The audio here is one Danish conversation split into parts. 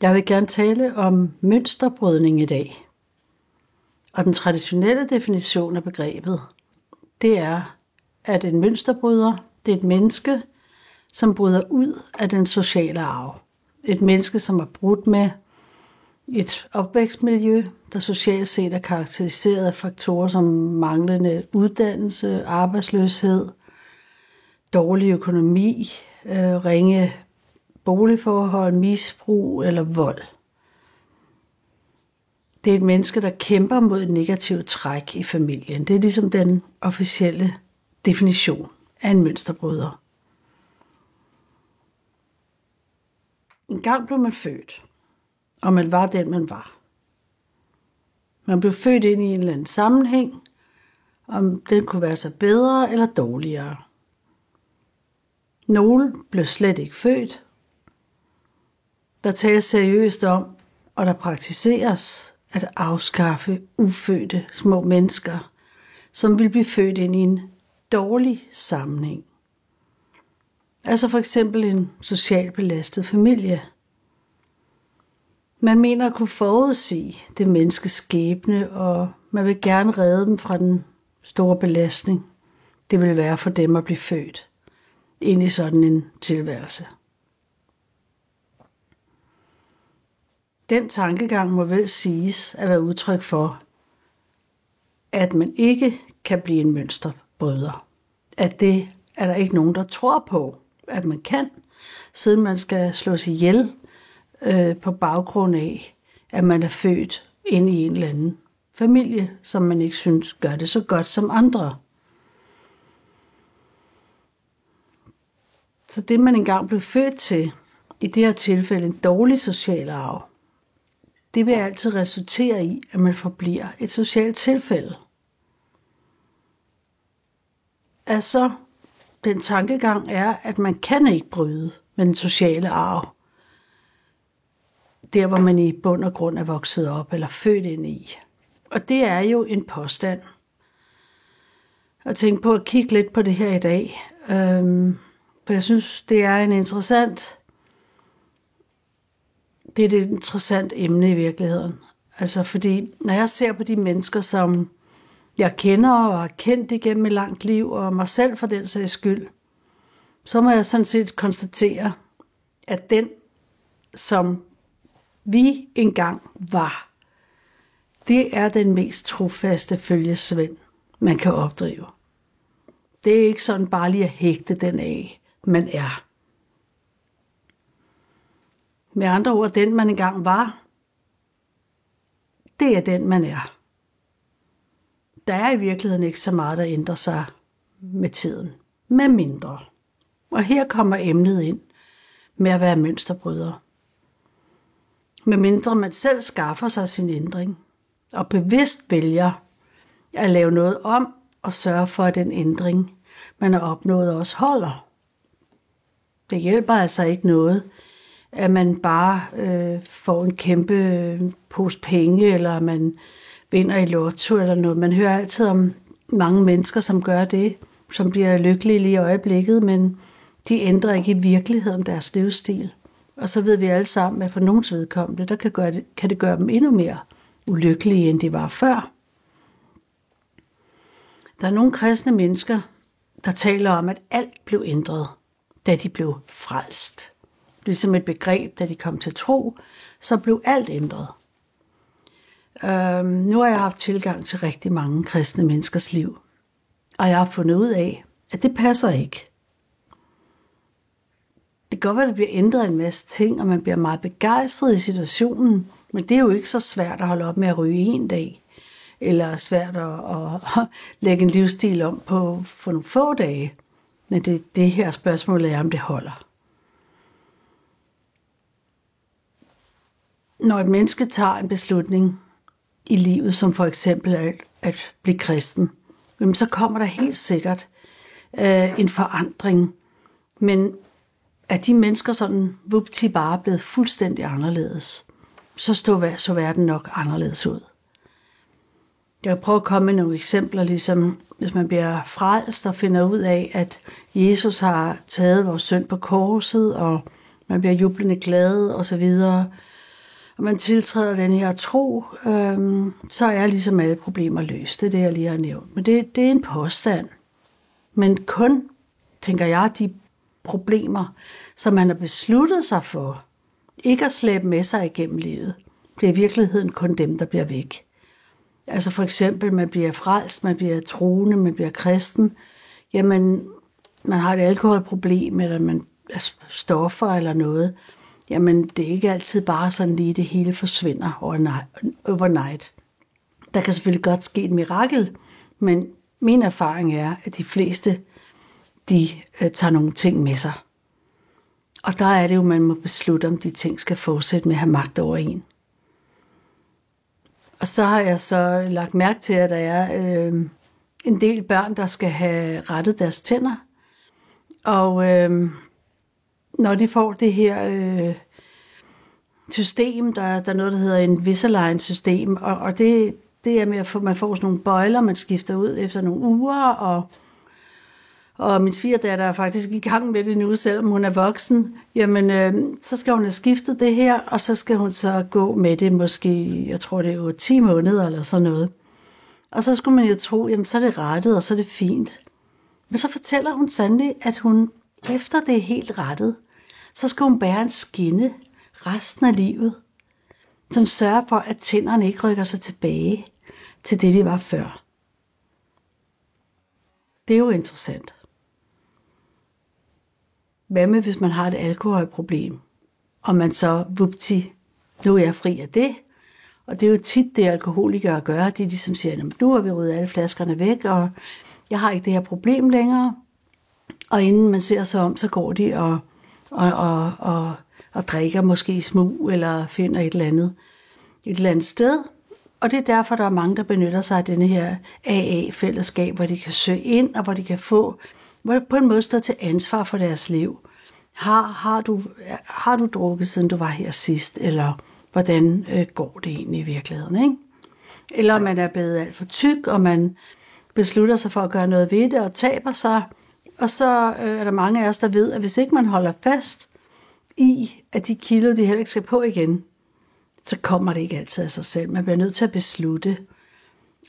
Jeg vil gerne tale om mønsterbrydning i dag. Og den traditionelle definition af begrebet, det er, at en mønsterbryder, det er et menneske, som bryder ud af den sociale arv. Et menneske, som er brudt med et opvækstmiljø, der socialt set er karakteriseret af faktorer som manglende uddannelse, arbejdsløshed, dårlig økonomi, ringe boligforhold, misbrug eller vold. Det er et menneske, der kæmper mod et negativt træk i familien. Det er ligesom den officielle definition af en mønsterbryder. En gang blev man født, og man var den, man var. Man blev født ind i en eller anden sammenhæng, om den kunne være så bedre eller dårligere. Nogle blev slet ikke født. Der tales seriøst om, og der praktiseres at afskaffe ufødte små mennesker, som vil blive født ind i en dårlig sammenhæng. Altså for eksempel en socialt belastet familie. Man mener at kunne forudsige det menneskes skæbne, og man vil gerne redde dem fra den store belastning, det vil være for dem at blive født ind i sådan en tilværelse. Den tankegang må vel siges at være udtryk for, at man ikke kan blive en mønsterbryder. At det er der ikke nogen, der tror på, at man kan, siden man skal slås ihjel på baggrund af, at man er født ind i en eller anden familie, som man ikke synes gør det så godt som andre. Så det, man engang blev født til, i det her tilfælde en dårlig social arv, det vil altid resultere i, at man forbliver et socialt tilfælde. Altså, den tankegang er, at man kan ikke bryde med den sociale arv, der hvor man i bund og grund er vokset op eller født ind i. Og det er jo en påstand. Jeg tænkte på at kigge lidt på det her i dag, for jeg synes, det er et interessant emne i virkeligheden. Altså fordi, når jeg ser på de mennesker, som jeg kender og har kendt igennem et langt liv, og mig selv for den sags skyld, så må jeg sådan set konstatere, at den, som vi engang var, det er den mest trofaste følgesvend, man kan opdrive. Det er ikke sådan bare lige at hægte den af, man er. Med andre ord, den man engang var, det er den man er. Der er i virkeligheden ikke så meget, der ændrer sig med tiden, med mindre. Og her kommer emnet ind med at være mønsterbryder. Med mindre man selv skaffer sig sin ændring, og bevidst vælger at lave noget om og sørge for, at den ændring, man har opnået, også holder. Det hjælper altså ikke noget, at man bare får en kæmpe pose penge, eller man vinder i lotto eller noget. Man hører altid om mange mennesker, som gør det, som bliver lykkelige lige i øjeblikket, men de ændrer ikke i virkeligheden deres livsstil. Og så ved vi alle sammen, at for nogens vedkommende, der kan det gøre dem endnu mere ulykkelige, end de var før. Der er nogle kristne mennesker, der taler om, at alt blev ændret, da de blev frelst. Ligesom et begreb, da de kom til tro, så blev alt ændret. Nu har jeg haft tilgang til rigtig mange kristne menneskers liv, og jeg har fundet ud af, at det passer ikke. Det kan godt være, at det bliver ændret en masse ting, og man bliver meget begejstret i situationen, men det er jo ikke så svært at holde op med at ryge en dag, eller svært at lægge en livsstil om for nogle få dage. Men det her spørgsmål er, om det holder. Når et menneske tager en beslutning i livet, som for eksempel at blive kristen, så kommer der helt sikkert en forandring. Men er de mennesker sådan vupti bare blevet fuldstændig anderledes, så verden nok anderledes ud. Jeg vil prøve at komme med nogle eksempler, ligesom hvis man bliver frelst og finder ud af, at Jesus har taget vores synd på korset, og man bliver jublende glad og så videre, og man tiltræder den her tro, så er ligesom alle problemer løst. Det er det, jeg lige har nævnt. Men det er en påstand. Men kun, tænker jeg, de problemer, som man har besluttet sig for, ikke at slæbe med sig igennem livet, bliver i virkeligheden kun dem, der bliver væk. Altså for eksempel, man bliver frelst, man bliver troende, man bliver kristen. Jamen, man har et alkoholproblem, eller man er stoffer eller noget. Jamen, det er ikke altid bare sådan lige, det hele forsvinder overnight. Der kan selvfølgelig godt ske et mirakel, men min erfaring er, at de fleste, de tager nogle ting med sig. Og der er det jo, man må beslutte, om de ting skal fortsætte med at have magt over en. Og så har jeg så lagt mærke til, at der er en del børn, der skal have rettet deres tænder. Og når de får det her system, der er noget, der hedder Invisalign-system, og det er med, at man får sådan nogle bøjler, man skifter ud efter nogle uger, og min svigerdatter er faktisk i gang med det nu, selvom hun er voksen. Jamen, så skal hun have skiftet det her, og så skal hun så gå med det måske, jeg tror det er jo 10 måneder eller sådan noget. Og så skulle man jo tro, jamen så er det rettet, og så er det fint. Men så fortæller hun sandelig, at hun efter det er helt rettet, så skal hun bære en skinne resten af livet, som sørger for, at tænderne ikke rykker sig tilbage til det, de var før. Det er jo interessant. Hvad med, hvis man har et alkoholproblem, og man så, vupti, nu er jeg fri af det, og det er jo tit det, alkoholikere gør, de ligesom siger, nu har vi ryddet alle flaskerne væk, og jeg har ikke det her problem længere, og inden man ser sig om, så går de og drikker måske i smug, eller finder et eller andet sted. Og det er derfor, der er mange, der benytter sig af denne her AA-fællesskab, hvor de kan søge ind, og hvor de kan få, hvor på en måde stå til ansvar for deres liv. Har du drukket, siden du var her sidst, eller hvordan går det egentlig i virkeligheden, ikke? Eller man er blevet alt for tyk, og man beslutter sig for at gøre noget ved det, og taber sig. Og så er der mange af os, der ved, at hvis ikke man holder fast i, at de kilo, de heller ikke skal på igen, så kommer det ikke altid af sig selv. Man bliver nødt til at beslutte,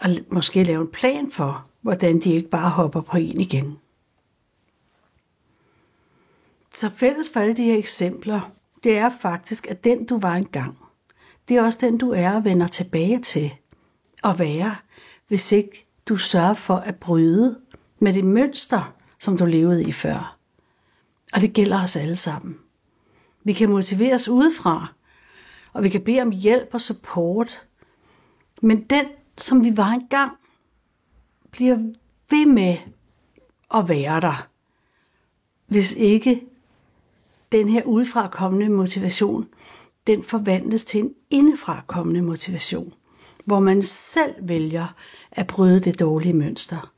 og måske lave en plan for, hvordan de ikke bare hopper på en igen. Så fælles for alle de her eksempler, det er faktisk, at den du var engang, det er også den du er og vender tilbage til at være, hvis ikke du sørger for at bryde med det mønster, som du levede i før. Og det gælder os alle sammen. Vi kan motiveres udefra, og vi kan bede om hjælp og support. Men den, som vi var engang, bliver ved med at være der, hvis ikke den her udefra kommende motivation, den forvandles til en indefra kommende motivation, hvor man selv vælger at bryde det dårlige mønster.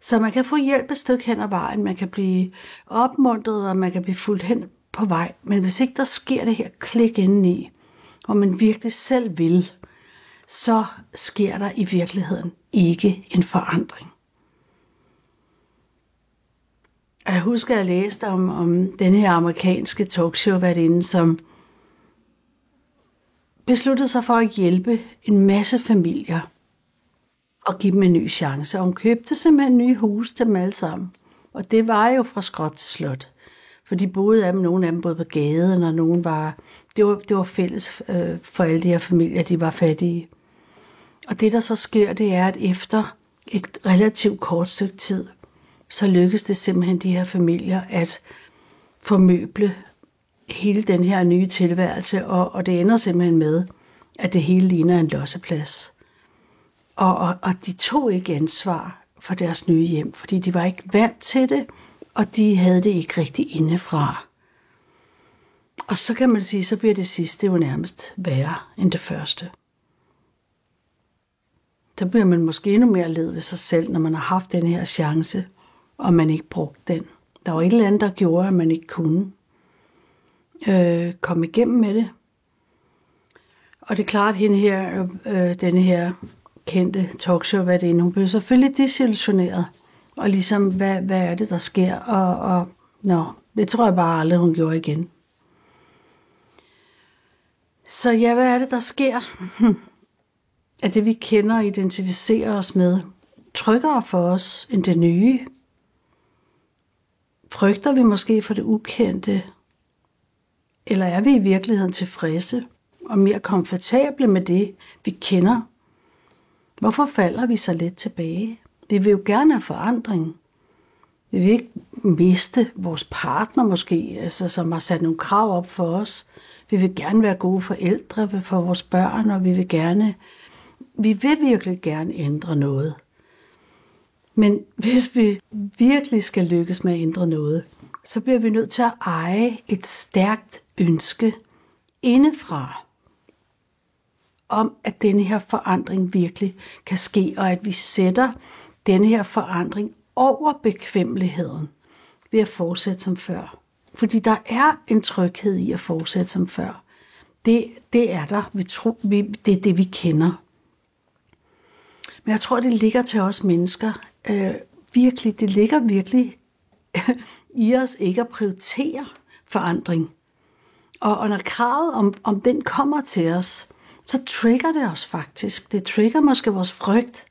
Så man kan få hjælp et stykke hen ad vejen, man kan blive opmuntret, og man kan blive fuldt hen på vej. Men hvis ikke der sker det her klik indeni, hvor man virkelig selv vil, så sker der i virkeligheden ikke en forandring. Jeg husker, at jeg læste om den her amerikanske talkshow-værtinde, som besluttede sig for at hjælpe en masse familier og give dem en ny chance. Og hun købte simpelthen nye hus til dem alle sammen. Og det var jo fra skråt til slot. For de boede af dem, nogle af dem boede på gaden, og nogle var... Det var fælles for alle de her familier, de var fattige. Og det, der så sker, det er, at efter et relativt kort stykke tid, så lykkes det simpelthen de her familier at formøble hele den her nye tilværelse, og det ender simpelthen med, at det hele ligner en losseplads. Og de tog ikke ansvar for deres nye hjem, fordi de var ikke vant til det, og de havde det ikke rigtig indefra. Og så kan man sige, så bliver det sidste jo nærmest værre end det første. Så bliver man måske endnu mere led ved sig selv, når man har haft den her chance, og man ikke brugte den. Der var et eller andet, der gjorde, at man ikke kunne komme igennem med det. Og det er klart, at denne her kendte talkshow-værtinde, hun blev selvfølgelig desillusioneret. Og ligesom, hvad er det, der sker? Og det tror jeg bare aldrig, hun gjorde igen. Så ja, hvad er det, der sker? At det, vi kender og identificerer os med, tryggere for os end det nye? Frygter vi måske for det ukendte? Eller er vi i virkeligheden tilfredse og mere komfortable med det, vi kender? Hvorfor falder vi så lidt tilbage? Vi vil jo gerne have forandring. Vi vil ikke miste vores partner måske, altså, som har sat nogle krav op for os. Vi vil gerne være gode forældre for vores børn, og vi vil virkelig gerne ændre noget. Men hvis vi virkelig skal lykkes med at ændre noget, så bliver vi nødt til at eje et stærkt ønske indefra, om at denne her forandring virkelig kan ske, og at vi sætter denne her forandring over bekvemmeligheden ved at fortsætte som før. Fordi der er en tryghed i at fortsætte som før. Det er der. Det er det, vi kender. Men jeg tror, det ligger til os mennesker. Det ligger virkelig i os ikke at prioritere forandring. Og når kravet om den kommer til os, så trigger det os faktisk. Det trigger måske vores frygt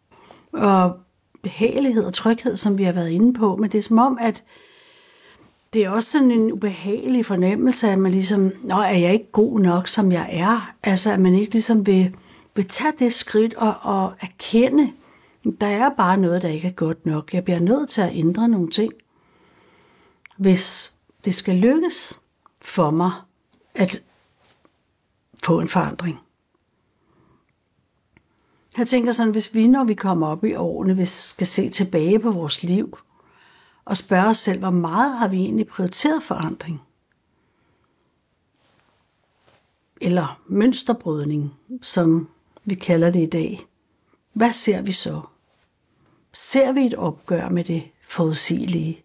og behagelighed og tryghed, som vi har været inde på. Men det er som om, at det er også sådan en ubehagelig fornemmelse, at man ligesom, er jeg ikke god nok, som jeg er? Altså, at man ikke ligesom vil tage det skridt og erkende, der er bare noget, der ikke er godt nok. Jeg bliver nødt til at ændre nogle ting, hvis det skal lykkes for mig at få en forandring. Jeg tænker sådan, hvis vi, når vi kommer op i årene, hvis vi skal se tilbage på vores liv og spørge os selv, hvor meget har vi egentlig prioriteret forandring? Eller mønsterbrydning, som vi kalder det i dag. Hvad ser vi så? Ser vi et opgør med det forudsigelige?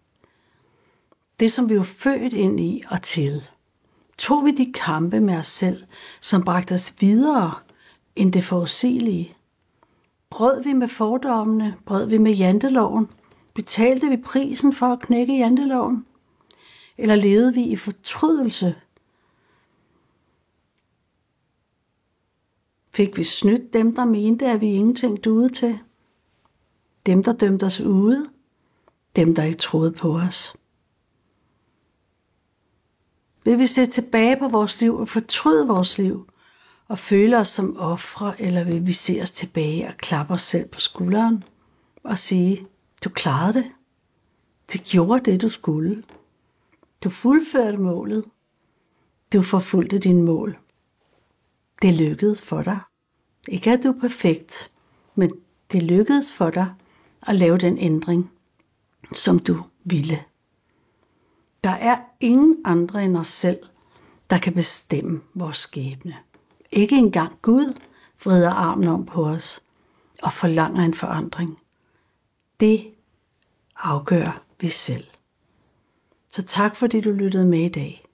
Det, som vi var født ind i og til. Tog vi de kampe med os selv, som bragte os videre end det forudsigelige? Brød vi med fordommene? Brød vi med janteloven? Betalte vi prisen for at knække janteloven? Eller levede vi i fortrydelse? Fik vi snydt dem, der mente, at vi ingenting duede til? Dem, der dømte os ude? Dem, der ikke troede på os? Vil vi se tilbage på vores liv og fortryde vores liv og føle os som ofre, eller vil vi se os tilbage og klappe os selv på skulderen og sige, du klarede det. Du gjorde det, du skulle. Du fuldførte målet. Du forfulgte dine mål. Det lykkedes for dig. Ikke at du er perfekt, men det lykkedes for dig at lave den ændring, som du ville. Der er ingen andre end os selv, der kan bestemme vores skæbne. Ikke engang Gud vrider armen om på os og forlanger en forandring. Det afgør vi selv. Så tak fordi du lyttede med i dag.